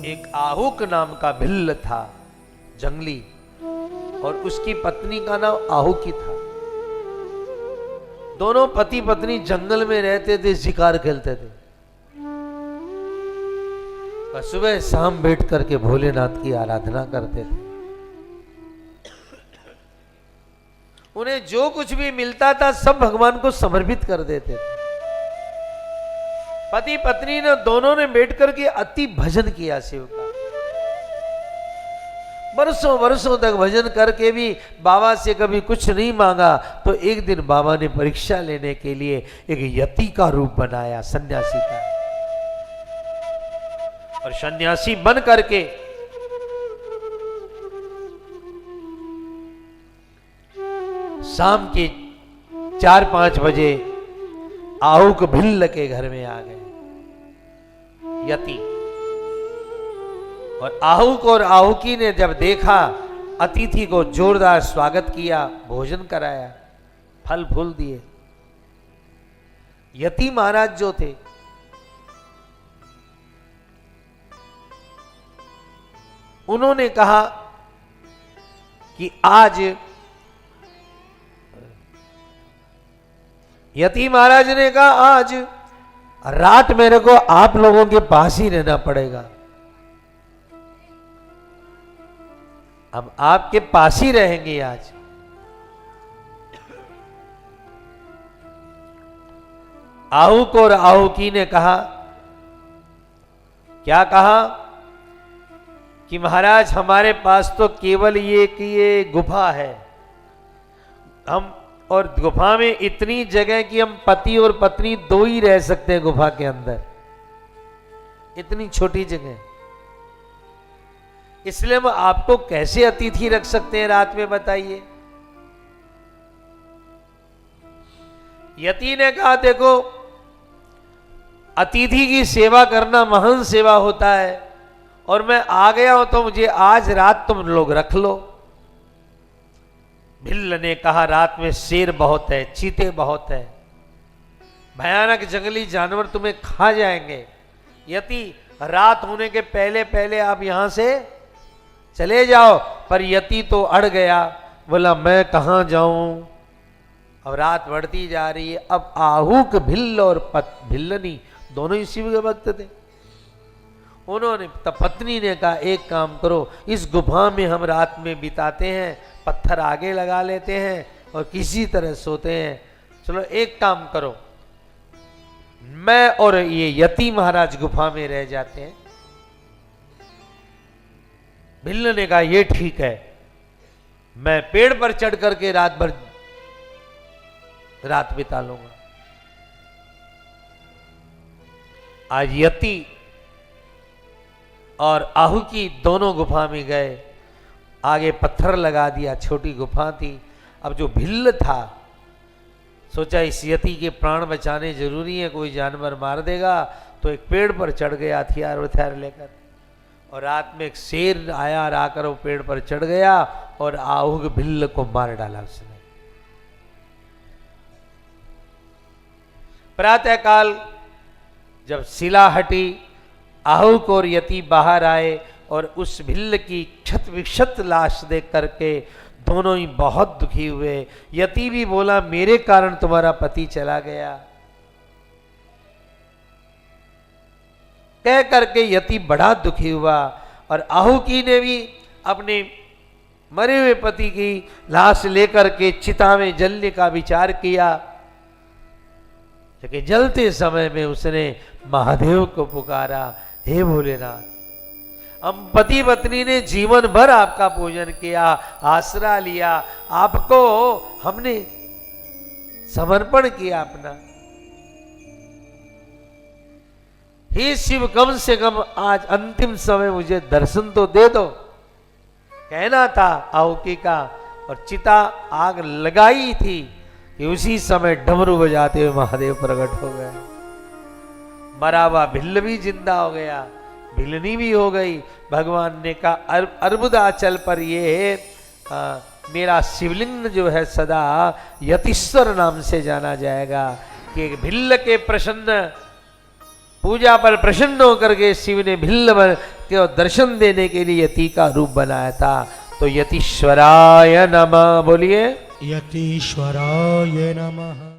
एक आहुक नाम का भिल्ल था, जंगली, और उसकी पत्नी का नाम आहुकी था। दोनों पति पत्नी जंगल में रहते थे, शिकार खेलते थे और सुबह शाम बैठ करके भोलेनाथ की आराधना करते थे। उन्हें जो कुछ भी मिलता था सब भगवान को समर्पित कर देते थे। पति पत्नी ने दोनों ने बैठ करके अति भजन किया शिव का। वर्षों वर्षों तक भजन करके भी बाबा से कभी कुछ नहीं मांगा। तो एक दिन बाबा ने परीक्षा लेने के लिए एक यति का रूप बनाया, सन्यासी का, और सन्यासी बन करके शाम के 4-5 बजे आहुक भिल्ल के घर में आ गए यति। और आहुक और आहुकी ने जब देखा, अतिथि को जोरदार स्वागत किया, भोजन कराया, फल फूल दिए। यति महाराज जो थे उन्होंने कहा कि आज, यति महाराज ने कहा आज रात मेरे को आप लोगों के पास ही रहना पड़ेगा। अब आपके पास ही रहेंगे आज। आहुक और आहुकी ने कहा, क्या कहा कि महाराज हमारे पास तो केवल ये गुफा है, हम, और गुफा में इतनी जगह कि हम पति और पत्नी 2 ही रह सकते हैं गुफा के अंदर, इतनी छोटी जगह, इसलिए हम आपको कैसे अतिथि रख सकते हैं रात में, बताइए। यति ने कहा देखो, अतिथि की सेवा करना महान सेवा होता है, और मैं आ गया हूं तो मुझे आज रात तुम लोग रख लो। भिल्ल ने कहा रात में शेर बहुत है, चीते बहुत है, भयानक जंगली जानवर तुम्हें खा जाएंगे। यति रात होने के पहले पहले आप यहां से चले जाओ। पर यति तो अड़ गया, बोला मैं कहां जाऊं। अब रात बढ़ती जा रही है। अब आहुक भिल्ल और भिल्लनी दोनों ही शिव के भक्त थे। उन्होंने तब पत्नी ने कहा एक काम करो, इस गुफा में हम रात में बिताते हैं, पत्थर आगे लगा लेते हैं और किसी तरह सोते हैं। चलो एक काम करो, मैं और ये यति महाराज गुफा में रह जाते हैं। भिल्ल ने कहा ये ठीक है, मैं पेड़ पर चढ़ करके रात भर रात बिता लूंगा। आज यति और आहुकी दोनों गुफा में गए, आगे पत्थर लगा दिया, छोटी गुफा थी। अब जो भिल्ल था सोचा इस यति के प्राण बचाने जरूरी है, कोई जानवर मार देगा, तो एक पेड़ पर चढ़ गया हथियार उथियार लेकर, और रात में एक शेर आया और आकर वो पेड़ पर चढ़ गया और आहुक भिल्ल को मार डाला उसने। प्रातःकाल जब शिला हटी, आहुक और यति बाहर आए और उस भिल्ल की क्षत विक्षत लाश देख करके दोनों ही बहुत दुखी हुए। यति भी बोला मेरे कारण तुम्हारा पति चला गया, कह करके यति बड़ा दुखी हुआ। और आहुकी ने भी अपने मरे हुए पति की लाश लेकर के चिता में जलने का विचार किया, लेकिन जलते समय में उसने महादेव को पुकारा, हे भोलेनाथ, हम पति पत्नी ने जीवन भर आपका पूजन किया, आसरा लिया, आपको हमने समर्पण किया अपना। हे शिव, कम से कम आज अंतिम समय मुझे दर्शन तो दे दो, कहना था आहुकी का। और चिता आग लगाई थी कि उसी समय डमरू बजाते हुए महादेव प्रकट हो गए। मरा हुआ भिल्ल भी जिंदा हो गया, भिल्लनी भी हो गई। भगवान ने कहा अर्बुदाचल पर ये मेरा शिवलिंग जो है सदा यतीश्वर नाम से जाना जाएगा, कि भिल्ल के प्रसन्न पूजा पर प्रसन्न होकर के शिव ने भिल्ल के दर्शन देने के लिए यति का रूप बनाया था। तो यतीश्वराय नमः बोलिए। यतीश्वराय नमः।